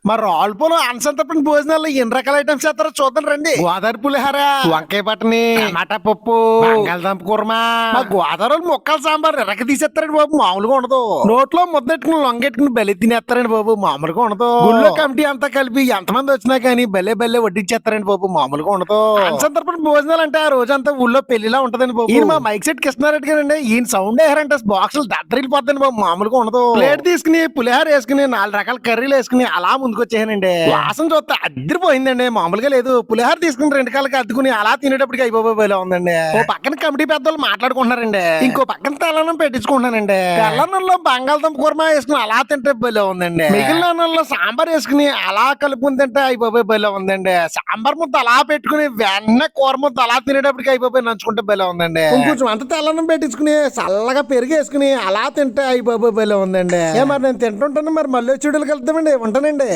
మరి రాల్పోలో అన్సంతరపడిన భోజనాల్లో ఎన్ని రకాల ఐటమ్స్ చేస్తారో చూద్దాం రండి. గోదావరి పులిహార, వంకాయ పట్టని, టమాటా పప్పు, బంగాళదుంప కూరమా. మా గోదావరి మొక్కల సాంబార్ ఎరక తీసేస్తారండి బాబు, మామూలుగా ఉండదు. నోట్లో ముద్దెట్టుకుని లొంగెట్టుకుని బలి తినేస్తారండి బాబు, మామూలుగా ఉండదు. గుళ్ళో కమిటీ అంతా కలిపి ఎంతమంది వచ్చినా కానీ బల్లే బల్లే వడ్డించేస్తారండి బాబు, మామూలుగా ఉండదు. అన్సంతరపడిన భోజనాలు అంటే ఆ రోజంతా ఊళ్ళో పెళ్లిలా ఉంటదండి బాబు. ఈయన మా మైక్ సెట్ కృష్ణారెడ్డి గారండి, ఈయన సౌండ్ వేయారంటే బాక్సులు దద్దరిల్లిపోద్దండి బాబు, మామూలుగా ఉండదు. ప్లేట్ తీసుకుని పులిహార వేసుకుని 4 రకాల కర్రీలు వేసుకుని అలా ముందుకు వచ్చేయనండి. వాసన చూస్తే అద్దరిపోయిందండి, మామూలుగా లేదు. పులిహార తీసుకుని 2 కాళ్ళకి అద్దుకుని అలా తినేటప్పటికి అయిపోయి ఉందండి. ఓ పక్కన కమిటీ పెద్దలు మాట్లాడుకుంటున్నారండి, ఇంకో పక్కన తెల్లన్నం పెట్టించుకుంటున్నానండి. తెల్లన్నంలో బంగాళదుంప కూరమా వేసుకుని అలా తింటే బలే ఉందండి. మిగిలిన అన్నంలో సాంబార్ వేసుకుని అలా కలుపుకుని తింటే అయిపోయి బలే ఉందండి. సాంబార్ ముద్ద అలా పెట్టుకుని వెన్న కూర ముద్ద అలా తినేటప్పటికి అయిపోయి నంచుకుంటే బలే ఉందండి. ఇంకొంచెం అంత తెల్లన్నం పెట్టించుకుని చల్లగా పెరిగి వేసుకుని అలా తింటే అయిపోయి బలే ఉందండి. మరి నేను తింటుంటాను, మరి మళ్ళీ చూడలు కలుద్దామండి, ఉంటానండి.